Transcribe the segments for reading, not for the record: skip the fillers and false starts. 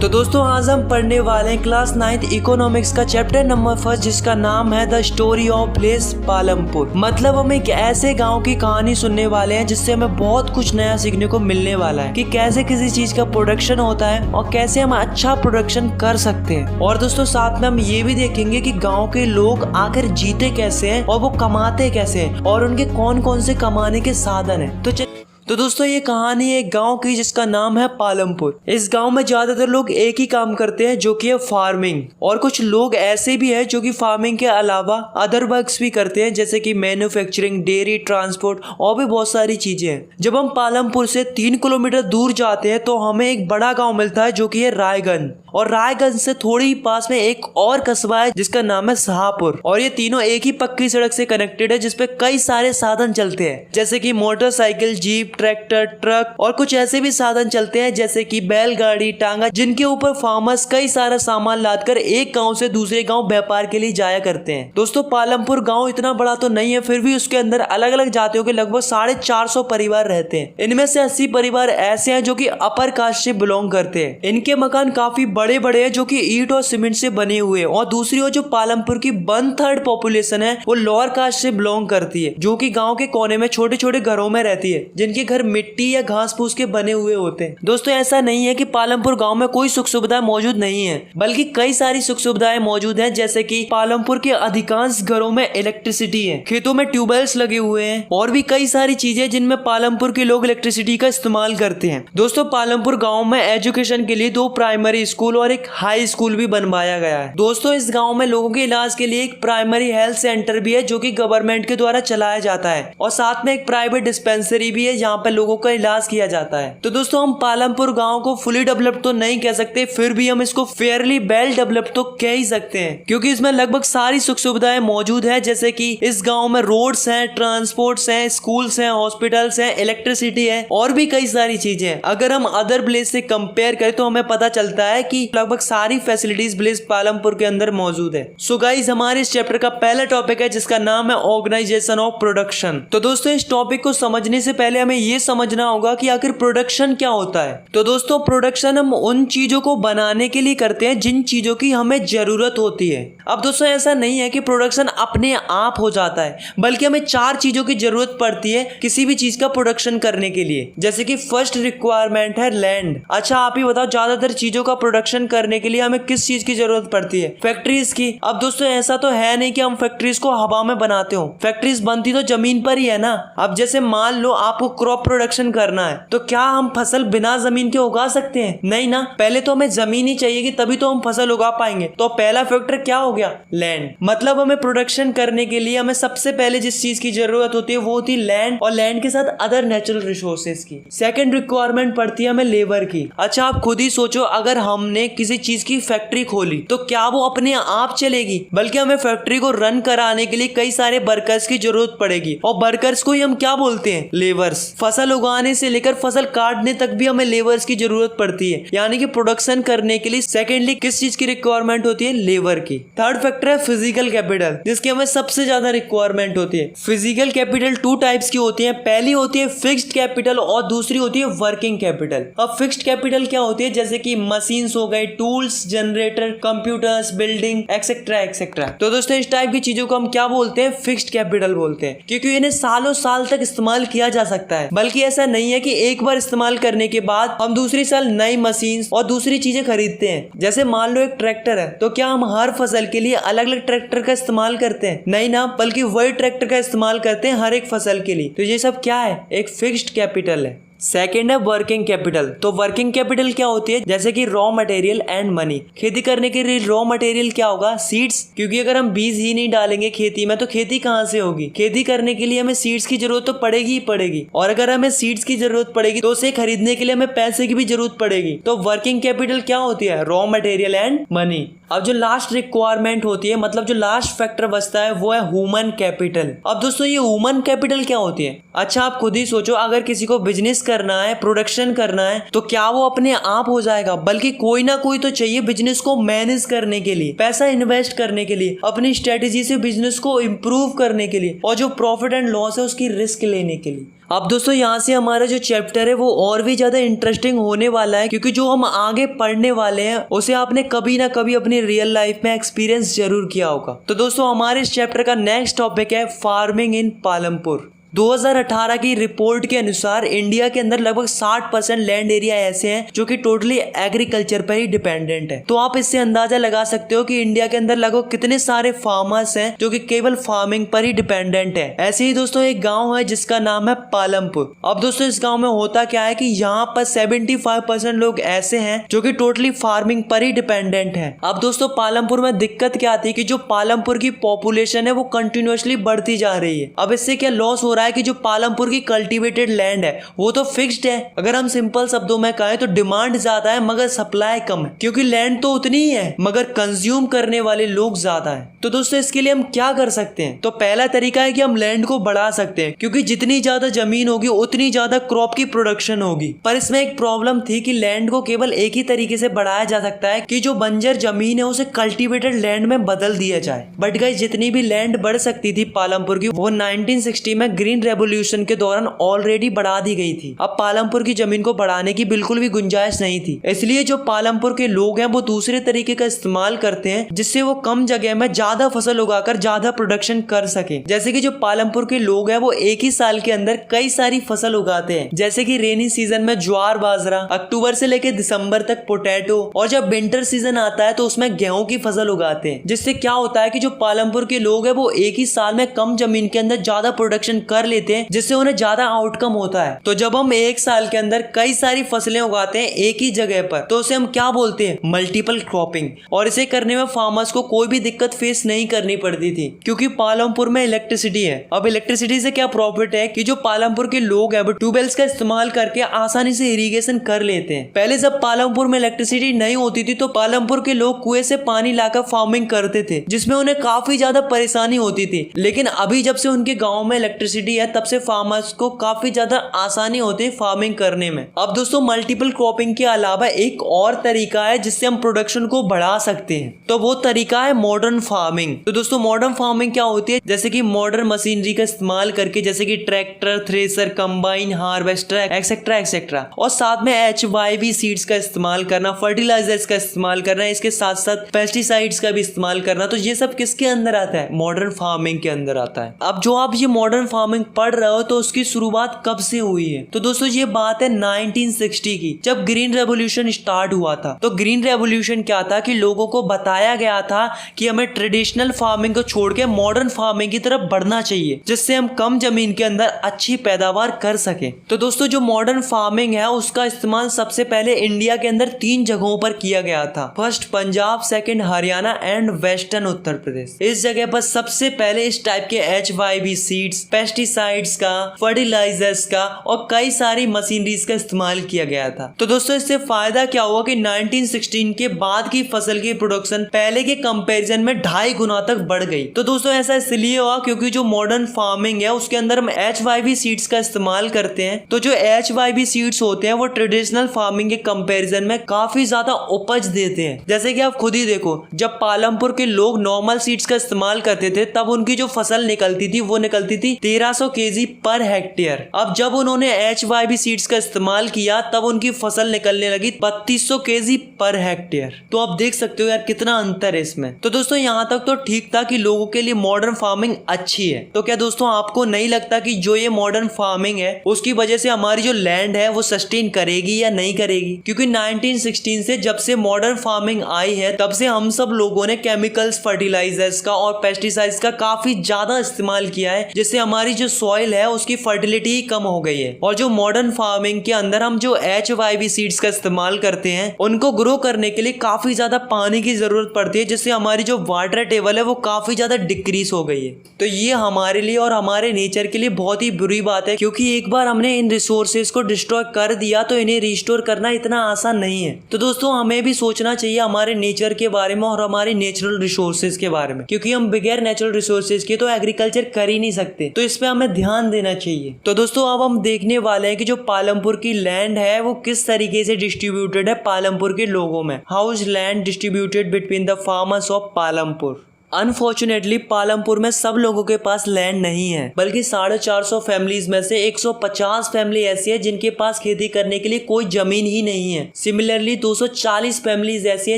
तो दोस्तों आज हम पढ़ने वाले हैं क्लास 9th इकोनॉमिक्स का चैप्टर नंबर 1 जिसका नाम है the story of place Palampur. मतलब हम एक ऐसे गांव की कहानी सुनने वाले हैं जिससे हमें बहुत कुछ नया सीखने को मिलने वाला है कि कैसे किसी चीज का प्रोडक्शन होता है और कैसे हम अच्छा प्रोडक्शन कर सकते हैं। और दोस्तों साथ में हम ये भी देखेंगे कि गाँव के लोग आखिर जीते कैसे हैं और वो कमाते कैसे हैं और उनके कौन कौन से कमाने के साधन है। तो दोस्तों ये कहानी है एक गांव की जिसका नाम है पालमपुर। इस गांव में ज्यादातर लोग एक ही काम करते हैं जो कि है फार्मिंग, और कुछ लोग ऐसे भी हैं जो कि फार्मिंग के अलावा अदर वर्क्स भी करते हैं जैसे कि मैन्युफैक्चरिंग, डेयरी, ट्रांसपोर्ट और भी बहुत सारी चीजें हैं। जब हम पालमपुर से 3 किलोमीटर दूर जाते हैं तो हमें एक बड़ा गाँव मिलता है जो कि है रायगंज, और रायगंज से थोड़ी ही पास में एक और कस्बा है जिसका नाम है शाहपुर। और ये तीनों एक ही पक्की सड़क से कनेक्टेड है जिसपे कई सारे साधन चलते हैं जैसे कि मोटरसाइकिल, जीप, ट्रैक्टर, ट्रक और कुछ ऐसे भी साधन चलते हैं जैसे कि बैलगाड़ी, टांगा, जिनके ऊपर फार्मर्स कई सारा सामान लादकर एक गांव से दूसरे गांव व्यापार के लिए जाया करते हैं। दोस्तों पालमपुर गांव इतना बड़ा तो नहीं है, फिर भी उसके अंदर अलग अलग जातियों के लगभग 450 परिवार रहते हैं। इनमें से 80 परिवार ऐसे हैं जो कि अपर कास्ट से बिलोंग करते हैं। इनके मकान काफी बड़े बड़े हैं जो कि ईंट और सीमेंट से बने हुए हैं। और दूसरी ओर जो पालमपुर की 1/3 पॉपुलेशन है वो लोअर कास्ट से बिलोंग करती है जो कि गांव के कोने में छोटे छोटे घरों में रहती है जिनके घर मिट्टी या घास फूस के बने हुए होते हैं। दोस्तों ऐसा नहीं है कि पालमपुर गांव में कोई सुख सुविधा मौजूद नहीं है, बल्कि कई सारी सुख सुविधाएं मौजूद हैं जैसे कि पालमपुर के अधिकांश घरों में इलेक्ट्रिसिटी है, खेतों में ट्यूबवेल्स लगे हुए हैं और भी कई सारी चीजें जिनमें पालमपुर के लोग इलेक्ट्रिसिटी का इस्तेमाल करते हैं। दोस्तों पालमपुर गाँव में एजुकेशन के लिए 2 प्राइमरी स्कूल और एक हाई स्कूल भी बनवाया गया है। दोस्तों इस गाँव में लोगों के इलाज के लिए एक प्राइमरी हेल्थ सेंटर भी है जो कि गवर्नमेंट के द्वारा चलाया जाता है, और साथ में एक प्राइवेट डिस्पेंसरी भी है जहाँ पे लोगों का इलाज किया जाता है। तो दोस्तों हम पालमपुर गांव को फुली डेवलप्ड तो नहीं कह सकते, फिर भी हम इसको फेयरली वेल डेवलप्ड तो कह ही सकते हैं क्योंकि इसमें लगभग सारी सुख सुविधाएं मौजूद है जैसे कि इस गांव में रोड्स हैं, ट्रांसपोर्ट्स हैं, स्कूल्स हैं, हॉस्पिटल्स हैं, इलेक्ट्रिसिटी है और भी कई सारी चीजें हैं। अगर हम अदर विलेज से कंपेयर करें तो हमें पता चलता है कि लगभग सारी फैसिलिटीज विलेज पालमपुर के अंदर मौजूद है। सो गाइस हमारे इस चैप्टर का पहला टॉपिक है जिसका नाम है ऑर्गेनाइजेशन ऑफ प्रोडक्शन। तो दोस्तों इस टॉपिक को समझने से पहले हमें ये समझना होगा कि आखिर प्रोडक्शन क्या होता है। तो दोस्तों प्रोडक्शन हम उन चीजों को बनाने के लिए करते हैं जिन चीजों की हमें जरूरत होती है। अब दोस्तों ऐसा नहीं है कि प्रोडक्शन अपने आप हो जाता है, बल्कि हमें 4 चीजों की जरूरत पड़ती है किसी भी चीज का प्रोडक्शन करने के लिए। जैसे कि फर्स्ट रिक्वायरमेंट है लैंड। अच्छा आप ही बताओ ज्यादातर चीजों का प्रोडक्शन करने के लिए हमें किस चीज की जरूरत पड़ती है? फैक्ट्रीज की। अब दोस्तों ऐसा तो है नहीं कि हम फैक्ट्रीज को हवा में बनाते हो, फैक्ट्रीज बनती तो जमीन पर ही है ना। अब जैसे मान लो आपको क्रॉप प्रोडक्शन करना है तो क्या हम फसल बिना जमीन के उगा सकते हैं? नहीं ना, पहले तो हमें जमीन ही चाहिए तभी तो हम फसल उगा पाएंगे। तो पहला फैक्टर क्या हो गया? लैंड। मतलब हमें प्रोडक्शन करने के लिए हमें सबसे पहले जिस चीज की जरूरत होती है वो होती है लैंड, और लैंड के साथ अदर नेचुरल रिसोर्सेज की। सेकंड रिक्वायरमेंट पड़ती है हमें लेबर की। अच्छा आप खुद ही सोचो, अगर हमने किसी चीज की फैक्ट्री खोली तो क्या वो अपने आप चलेगी? बल्कि हमें फैक्ट्री को रन कराने के लिए कई सारे वर्कर्स की जरूरत पड़ेगी, और वर्कर्स को ही हम क्या बोलते हैं? लेबर्स। फसल उगाने से लेकर फसल काटने तक भी हमें लेबर्स की जरूरत पड़ती है। यानी कि प्रोडक्शन करने के लिए सेकेंडली किस चीज की रिक्वायरमेंट होती है? लेबर की। थर्ड फैक्टर है फिजिकल कैपिटल, जिसकी हमें सबसे ज्यादा रिक्वायरमेंट होती है। फिजिकल कैपिटल 2 टाइप्स की होती है। पहली होती है फिक्स्ड कैपिटल और दूसरी होती है वर्किंग कैपिटल। अब फिक्स्ड कैपिटल क्या होती है? जैसे कि मशीन्स हो गई, tools, generator, computers, building etcetera etcetera. तो दोस्तों इस टाइप की चीजों को हम क्या बोलते हैं? फिक्स्ड कैपिटल बोलते हैं, क्योंकि इन्हें सालों साल तक इस्तेमाल किया जा सकता है। बल्कि ऐसा नहीं है कि एक बार इस्तेमाल करने के बाद हम दूसरी साल नई मशीन और दूसरी चीजें खरीदते हैं। जैसे मान लो एक ट्रैक्टर है तो क्या हम हर फसल के लिए अलग अलग ट्रैक्टर का इस्तेमाल करते हैं? नहीं ना, बल्कि वही ट्रैक्टर का इस्तेमाल करते हैं हर एक फसल के लिए। तो ये सब क्या है? एक फिक्स्ड कैपिटल है। सेकेंड है वर्किंग कैपिटल। तो वर्किंग कैपिटल क्या होती है? जैसे कि रॉ मटेरियल एंड मनी। खेती करने के लिए रॉ मटेरियल क्या होगा? सीड्स, क्योंकि अगर हम बीज ही नहीं डालेंगे खेती में तो खेती कहाँ से होगी? खेती करने के लिए हमें सीड्स की जरूरत तो पड़ेगी ही पड़ेगी, और अगर हमें सीड्स की जरूरत पड़ेगी तो उसे खरीदने के लिए हमें पैसे की भी जरूरत पड़ेगी। तो वर्किंग कैपिटल क्या होती है? Raw material and money. अब जो लास्ट रिक्वायरमेंट होती है, मतलब जो लास्ट फैक्टर बचता है, वो है ह्यूमन कैपिटल। अब दोस्तों ये ह्यूमन कैपिटल क्या होती है? अच्छा आप खुद ही सोचो, अगर किसी को बिजनेस करना है, प्रोडक्शन करना है, तो क्या वो अपने आप हो जाएगा? बल्कि कोई ना कोई तो चाहिए बिजनेस को मैनेज करने के लिए, पैसा इन्वेस्ट करने के लिए, अपनी स्ट्रेटेजी से बिजनेस को इम्प्रूव करने के लिए, और जो प्रॉफिट एंड लॉस है उसकी रिस्क लेने के लिए। अब दोस्तों यहाँ से हमारा जो चैप्टर है वो और भी ज्यादा इंटरेस्टिंग होने वाला है, क्योंकि जो हम आगे पढ़ने वाले हैं उसे आपने कभी ना कभी अपनी रियल लाइफ में एक्सपीरियंस जरूर किया होगा। तो दोस्तों हमारे इस चैप्टर का नेक्स्ट टॉपिक है फार्मिंग इन पालमपुर। 2018 की रिपोर्ट के अनुसार इंडिया के अंदर लगभग 60% लैंड एरिया ऐसे हैं जो कि टोटली एग्रीकल्चर पर ही डिपेंडेंट है। तो आप इससे अंदाजा लगा सकते हो कि इंडिया के अंदर लगभग कितने सारे फार्मर्स हैं जो कि केवल फार्मिंग पर ही डिपेंडेंट है। ऐसे ही दोस्तों एक गांव है जिसका नाम है पालमपुर। अब दोस्तों इस गांव में होता क्या है कि यहाँ पर 75% लोग ऐसे हैं जो कि टोटली फार्मिंग पर ही डिपेंडेंट है। अब दोस्तों पालमपुर में दिक्कत क्या आती है कि जो पालमपुर की पॉपुलेशन है वो कंटिन्यूअसली बढ़ती जा रही है। अब इससे क्या लॉस हो रहा है कि जो पालमपुर की कल्टीवेटेड लैंड है वो तो फिक्स्ड है। अगर हम सिंपल शब्दों में कहें तो डिमांड ज्यादा है मगर सप्लाई कम है, क्योंकि लैंड तो उतनी ही है मगर कंज्यूम करने वाले लोग ज्यादा हैं। तो दोस्तों इसके लिए हम क्या कर सकते हैं? तो पहला तरीका है कि हम लैंड को बढ़ा सकते हैं, क्योंकि जितनी ज्यादा जमीन होगी उतनी ज्यादा क्रॉप की प्रोडक्शन होगी। पर इसमें एक प्रॉब्लम थी कि लैंड को केवल एक ही तरीके से बढ़ाया जा सकता है कि जो बंजर जमीन है उसे कल्टीवेटेड लैंड में बदल दिया जाए। बट गाइस जितनी भी लैंड बढ़ सकती थी पालमपुर की वो 1960 में ग्रीन रेवोल्यूशन के दौरान ऑलरेडी बढ़ा दी गई थी। अब पालमपुर की जमीन को बढ़ाने की बिल्कुल भी गुंजाइश नहीं थी। इसलिए जो पालमपुर के लोग हैं वो दूसरे तरीके का इस्तेमाल करते हैं जिससे वो कम जगह में ज्यादा फसल उगाकर ज्यादा प्रोडक्शन कर सके। जैसे कि जो पालमपुर के लोग हैं वो एक ही साल के अंदर कई सारी फसल उगाते हैं, जैसे कि रेनी सीजन में ज्वार बाजरा, अक्टूबर से लेकर दिसंबर तक पोटैटो, और जब विंटर सीजन आता है तो उसमें गेहूं की फसल उगाते हैं। जिससे क्या होता है कि जो पालमपुर के लोग हैं वो एक ही साल में कम जमीन के अंदर ज्यादा प्रोडक्शन कर लेते हैं, जिससे उन्हें ज्यादा आउटकम होता है। तो जब हम एक साल के अंदर कई सारी फसलें उगाते हैं एक ही जगह पर तो उसे हम क्या बोलते हैं? Multiple cropping. और इसे करने में फार्मर्स को कोई भी दिक्कत फेस नहीं करनी पड़ती थी, क्योंकि पालमपुर में इलेक्ट्रिसिटी है। अब इलेक्ट्रिसिटी से क्या प्रॉफिट है कि जो पालमपुर के लोग हैं वो ट्यूबवेल्स का इस्तेमाल करके आसानी से इरिगेशन कर लेते हैं। पहले जब पालमपुर में इलेक्ट्रिसिटी नहीं होती थी तो पालमपुर के लोग कुएं से पानी लाकर फार्मिंग करते थे, जिसमें उन्हें काफी ज्यादा परेशानी होती थी। लेकिन अभी जब से उनके गाँव में इलेक्ट्रिसिटी है तब से फार्मर्स को काफी ज्यादा आसानी होती है फार्मिंग करने में। अब दोस्तों मल्टीपल क्रॉपिंग के अलावा एक और तरीका है जिससे हम प्रोडक्शन को बढ़ा सकते हैं, तो वो तरीका है मॉडर्न फार्मिंग। तो दोस्तों मॉडर्न फार्मिंग क्या होती है? जैसे कि मॉडर्न मशीनरी का इस्तेमाल करके, जैसे कि tractor, thresher, combine, harvester etcetera etcetera, और साथ में HYV सीड्स का इस्तेमाल करना, फर्टिलाइजर्स का इस्तेमाल करना, इसके साथ साथ पेस्टिसाइड्स का भी इस्तेमाल करना। तो ये सब किसके अंदर आता है? मॉडर्न फार्मिंग के अंदर आता है। अब जो आप ये मॉडर्न फार्मिंग पढ़ रहे हो तो उसकी शुरुआत कब से हुई है? तो दोस्तों ये बात है 1960 की, जब ग्रीन रेवोल्यूशन स्टार्ट हुआ था। तो ग्रीन रेवोल्यूशन क्या था कि लोगों को बताया गया था कि हमें ट्रेडिशनल फार्मिंग को छोड़ के मॉडर्न फार्मिंग की तरफ बढ़ना चाहिए, जिससे हम कम जमीन के अंदर अच्छी पैदावार कर सके। तो दोस्तों जो मॉडर्न फार्मिंग है उसका इस्तेमाल सबसे पहले इंडिया के अंदर 3 जगहों पर किया गया था। First Punjab, second Haryana and western Uttar Pradesh. इस जगह पर सबसे पहले इस टाइप के HYV सीड्स, पेस्टिसाइड्स का, फर्टिलाइजर्स का और कई सारी मशीनरीज का इस्तेमाल किया गया था। तो दोस्तों इससे फायदा क्या हुआ कि 1916 के बाद की फसल की प्रोडक्शन पहले के कंपैरिजन में 2.5 गुना तक बढ़ गई। तो दोस्तों ऐसा इसलिए हुआ क्योंकि जो मॉडर्न फार्मिंग है उसके अंदर हम HYV सीड्स का इस्तेमाल करते हैं। तो जो HYV सीड्स होते हैं वो ट्रेडिशनल फार्मिंग के कंपैरिजन में काफी ज्यादा उपज देते हैं। जैसे कि आप खुद ही देखो, जब पालमपुर के लोग नॉर्मल सीड्स का इस्तेमाल करते थे तब उनकी जो फसल निकलती थी वो निकलती थी 1300 kg पर हेक्टेयर। अब जब उन्होंने HYV सीड्स का इस्तेमाल किया तब उनकी फसल निकलने लगी 3200 kg पर हेक्टेयर। तो आप देख सकते हो यार कितना अंतर है इसमें। तो दोस्तों यहाँ तक तो ठीक था कि लोगों के लिए मॉडर्न फार्मिंग अच्छी है। तो क्या दोस्तों आपको नहीं लगता कि जो ये मॉडर्न फार्मिंग है उसकी वजह से हमारी जो लैंड है वो सस्टेन करेगी या नहीं करेगी? क्योंकि 1916 से जब से मॉडर्न फार्मिंग आई है तब से हम सब लोगों ने केमिकल्स, फर्टिलाइजर्स का और पेस्टिसाइड्स का काफी ज्यादा इस्तेमाल किया है, जिससे हमारी जो सॉइल है उसकी फर्टिलिटी ही कम हो गई है। और जो मॉडर्न फार्मिंग के अंदर हम जो HYV सीड्स का इस्तेमाल करते हैं उनको ग्रो करने के लिए काफी ज्यादा पानी की जरूरत पड़ती है, जिससे हमारी जो वाटर टेबल है वो काफी ज्यादा डिक्रीज हो गई है। तो ये हमारे लिए और हमारे नेचर के लिए बहुत ही बुरी बात है, क्योंकि एक बार हमने इन रिसोर्सेज को डिस्ट्रॉय कर दिया तो इन्हें रिस्टोर करना इतना आसान नहीं है। तो दोस्तों हमें भी सोचना चाहिए हमारे नेचर के बारे में और हमारे नेचुरल रिसोर्सेज के बारे में, क्योंकि हम बगैर नेचुरल रिसोर्सेज के तो एग्रीकल्चर कर ही नहीं सकते। तो इस पे हमें ध्यान देना चाहिए। तो दोस्तों अब हम देखने वाले हैं कि जो पालमपुर की लैंड है वो किस तरीके से डिस्ट्रीब्यूटेड है पालमपुर के लोगों में। How is land distributed between the farmers of Palampur. Unfortunately Palampur में सब लोगों के पास लैंड नहीं है, बल्कि 450 फैमिलीज में से 150 फैमिली ऐसी है जिनके पास खेती करने के लिए कोई जमीन ही नहीं है। सिमिलरली 240 फैमिलीज ऐसी है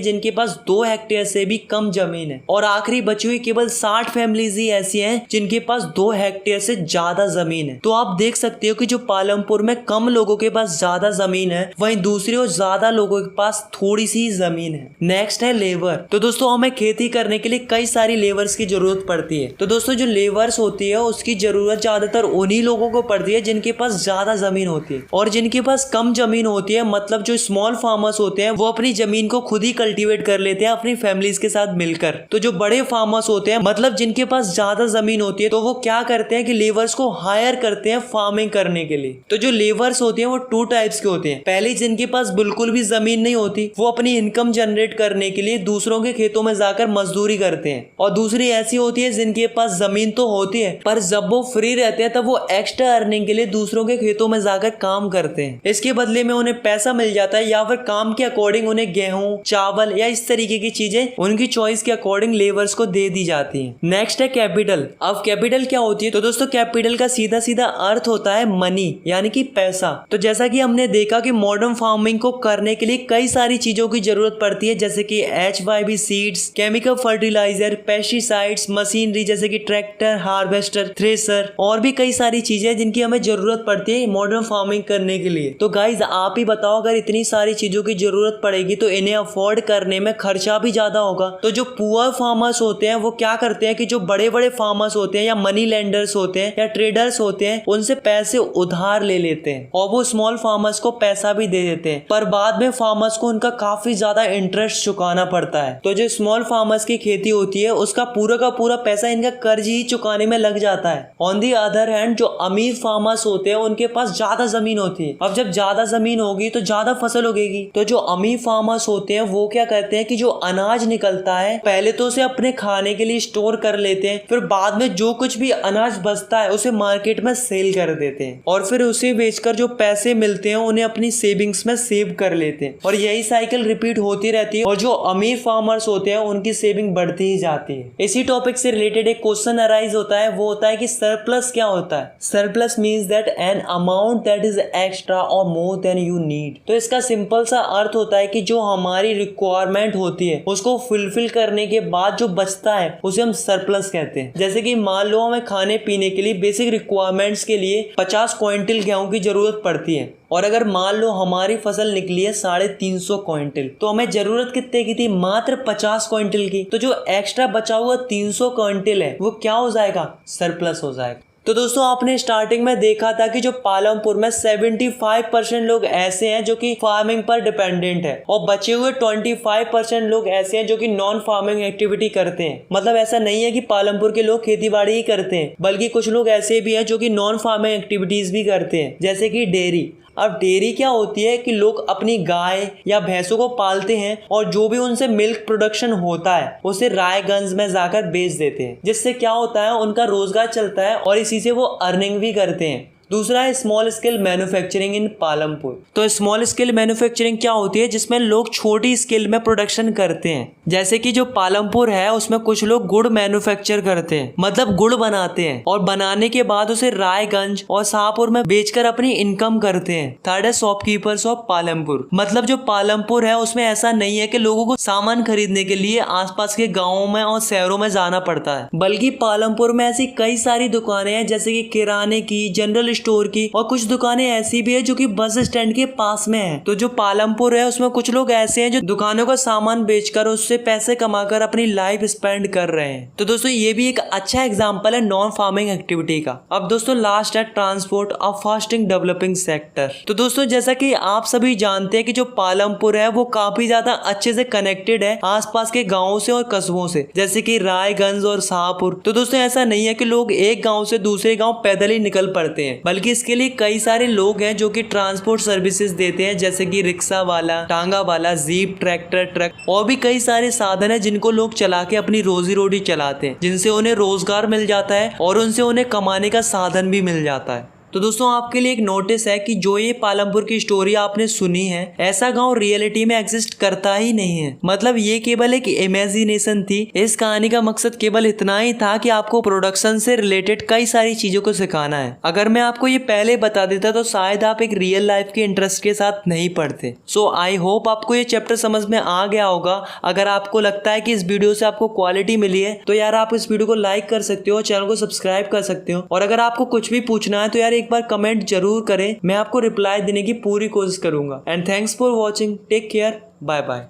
जिनके पास 2 हेक्टेयर से भी कम जमीन है, और आखिरी बची हुई केवल 60 फैमिलीज ही ऐसी हैं जिनके पास 2 हेक्टेयर से ज्यादा जमीन है। तो आप देख सकते हो कि जो पालमपुर में कम लोगों के पास ज्यादा जमीन है, वहीं दूसरी ओर ज्यादा लोगों के पास थोड़ी सी जमीन है। नेक्स्ट है लेबर। तो दोस्तों हमें खेती करने के लिए कई सारी लेबर्स की जरूरत पड़ती है। तो दोस्तों जो लेबर्स होती है उसकी जरूरत ज्यादातर उन्हीं लोगों को पड़ती है जिनके पास ज्यादा जमीन होती है, और जिनके पास कम जमीन होती है, मतलब जो स्मॉल फार्मर्स होते हैं, वो अपनी जमीन को खुद ही कल्टीवेट कर लेते हैं अपनी फैमिलीज के साथ मिलकर। तो जो बड़े फार्मर्स होते हैं, मतलब जिनके पास ज्यादा जमीन होती है, तो वो क्या करते हैं कि लेबर्स को हायर करते हैं फार्मिंग करने के लिए। तो जो लेबर्स होते हैं वो 2 टाइप्स के होते हैं। पहले जिनके पास बिल्कुल भी जमीन नहीं होती, वो अपनी इनकम जनरेट करने के लिए दूसरों के खेतों में जाकर मजदूरी करते हैं, और दूसरी ऐसी होती है जिनके पास जमीन तो होती है, पर जब वो फ्री रहते हैं तब वो एक्स्ट्रा अर्निंग के लिए दूसरों के खेतों में जाकर काम करते हैं। इसके बदले में उन्हें पैसा मिल जाता है, या फिर काम के अकॉर्डिंग उन्हें गेहूं, चावल या इस तरीके की चीजें उनकी चॉइस के अकॉर्डिंग लेबर्स को दे दी जाती है। नेक्स्ट है कैपिटल। अब कैपिटल क्या होती है? तो दोस्तों कैपिटल का सीधा सीधा अर्थ होता है मनी, यानी कि पैसा। तो जैसा कि हमने देखा कि मॉडर्न फार्मिंग को करने के लिए कई सारी चीजों की जरूरत पड़ती है, जैसे कि HYB seeds, chemical fertiliser, pesticides, machinery जैसे कि ट्रैक्टर, हार्वेस्टर, थ्रेसर, और भी कई सारी चीजें जिनकी हमें जरूरत पड़ती है मॉडर्न फार्मिंग करने के लिए। तो गाइज आप ही बताओ, अगर इतनी सारी चीजों की जरूरत पड़ेगी तो इन्हें अफोर्ड करने में खर्चा भी ज्यादा होगा। तो जो पुअर फार्मर्स होते हैं वो क्या करते हैं कि जो बड़े बड़े फार्मर्स होते हैं या मनी लेंडर्स होते हैं या ट्रेडर्स होते हैं, उनसे पैसे उधार ले लेते हैं, और वो स्मॉल फार्मर्स को पैसा भी दे देते हैं, पर बाद में फार्मर्स को उनका काफी ज्यादा इंटरेस्ट चुकाना पड़ता है। तो जो स्मॉल फार्मर्स की खेती होती है उसका पूरा का पूरा पैसा इनका कर्ज ही चुकाने में लग जाता है। ऑन दी अदर हैंड जो अमीर फार्मर्स होते हैं उनके पास ज्यादा जमीन होती है। अब जब ज्यादा जमीन होगी तो ज्यादा फसल उगेगी। तो जो अमीर फार्मर्स होते हैं वो क्या करते हैं कि जो अनाज निकलता है पहले तो उसे अपने खाने के लिए स्टोर कर लेते हैं, फिर बाद में जो कुछ भी अनाज बचता है उसे मार्केट में सेल कर देते हैं, और फिर उसे बेचकर जो पैसे मिलते हैं उन्हें अपनी सेविंग्स में सेव कर लेते हैं, और यही साइकिल रिपीट होती रहती है, और जो अमीर फार्मर्स होते हैं उनकी सेविंग बढ़ती ही जाती है। इसी टॉपिक से रिलेटेड एक क्वेश्चन अराइज होता है, वो होता है कि सरप्लस क्या होता है? Surplus means that an amount that is extra और मोर देन यू नीड। तो इसका सिंपल सा अर्थ होता है कि जो हमारी रिक्वायरमेंट होती है उसको फुलफिल करने के बाद जो बचता है उसे हम सरप्लस कहते हैं। जैसे कि मान लो हमें खाने पीने के लिए बेसिक रिक्वायरमेंट्स के लिए 50 क्विंटल गेहूं की जरूरत पड़ती है, और अगर मान लो हमारी फसल निकली है 350 क्विंटल, तो हमें जरूरत कितने की थी? मात्र 50 क्विंटल की। तो जो एक्स्ट्रा बचा हुआ 300 क्विंटल है वो क्या हो जाएगा? सरप्लस हो जाएगा। तो दोस्तों आपने स्टार्टिंग में देखा था कि जो पालमपुर में 75% लोग ऐसे हैं जो कि फार्मिंग पर डिपेंडेंट है, और बचे हुए 25% लोग ऐसे हैं जो कि नॉन फार्मिंग एक्टिविटी करते हैं। मतलब ऐसा नहीं है कि पालमपुर के लोग खेती बाड़ी ही करते हैं, बल्कि कुछ लोग ऐसे भी हैं जो कि नॉन फार्मिंग एक्टिविटीज भी करते हैं, जैसे कि डेयरी। अब डेयरी क्या होती है कि लोग अपनी गाय या भैंसों को पालते हैं, और जो भी उनसे मिल्क प्रोडक्शन होता है उसे रायगंज में जाकर बेच देते हैं, जिससे क्या होता है उनका रोजगार चलता है और इसी से वो अर्निंग भी करते हैं। दूसरा है स्मॉल स्केल मैन्युफैक्चरिंग इन पालमपुर। तो स्मॉल स्केल मैन्युफैक्चरिंग क्या होती है? जिसमें लोग छोटी स्केल में प्रोडक्शन करते हैं। जैसे कि जो पालमपुर है उसमें कुछ लोग गुड़ मैन्युफैक्चर करते हैं, मतलब गुड़ बनाते हैं, और बनाने के बाद उसे रायगंज और शाहपुर में बेचकर अपनी इनकम करते हैं। थर्ड है शॉपकीपर्स ऑफ पालमपुर। मतलब जो पालमपुर है उसमें ऐसा नहीं है कि लोगों को सामान खरीदने के लिए आसपास के गाँवों में और शहरों में जाना पड़ता है, बल्कि पालमपुर में ऐसी कई सारी दुकानें हैं, जैसे कि किराने की, जनरल स्टोर की, और कुछ दुकानें ऐसी भी है जो कि बस स्टैंड के पास में है। तो जो पालमपुर है उसमें कुछ लोग ऐसे हैं जो दुकानों का सामान बेचकर उससे पैसे कमाकर अपनी लाइफ स्पेंड कर रहे हैं। तो दोस्तों ये भी एक अच्छा एग्जांपल है नॉन फार्मिंग एक्टिविटी का। अब दोस्तों लास्ट है transport of fasting developing sector. तो दोस्तों जैसा कि आप सभी जानते हैं कि जो पालमपुर है वो काफी ज्यादा अच्छे से कनेक्टेड है आसपास के गाँव से और कस्बों से, जैसे कि रायगंज और शाहपुर। तो दोस्तों ऐसा नहीं है कि लोग एक गाँव से दूसरे गाँव पैदल ही निकल पड़ते हैं, बल्कि इसके लिए कई सारे लोग हैं जो कि ट्रांसपोर्ट सर्विसेज देते हैं, जैसे कि रिक्शा वाला, टांगा वाला, जीप, ट्रैक्टर, ट्रक और भी कई सारे साधन है जिनको लोग चला के अपनी रोजी रोटी चलाते हैं, जिनसे उन्हें रोजगार मिल जाता है और उनसे उन्हें कमाने का साधन भी मिल जाता है। तो दोस्तों आपके लिए एक नोटिस है कि जो ये पालमपुर की स्टोरी आपने सुनी है, ऐसा गांव रियलिटी में एग्जिस्ट करता ही नहीं है। मतलब ये केवल एक इमेजिनेशन थी। इस कहानी का मकसद केवल इतना ही था कि आपको प्रोडक्शन से रिलेटेड कई सारी चीजों को सिखाना है। अगर मैं आपको ये पहले बता देता तो शायद आप एक रियल लाइफ के इंटरेस्ट के साथ नहीं पढ़ते। सो आई होप आपको ये चैप्टर समझ में आ गया होगा। अगर आपको लगता है कि इस वीडियो से आपको क्वालिटी मिली है तो यार आप इस वीडियो को लाइक कर सकते हो, चैनल को सब्सक्राइब कर सकते हो, और अगर आपको कुछ भी पूछना है तो यार एक बार कमेंट जरूर करें, मैं आपको रिप्लाई देने की पूरी कोशिश करूंगा। And thanks for watching, take care, bye bye.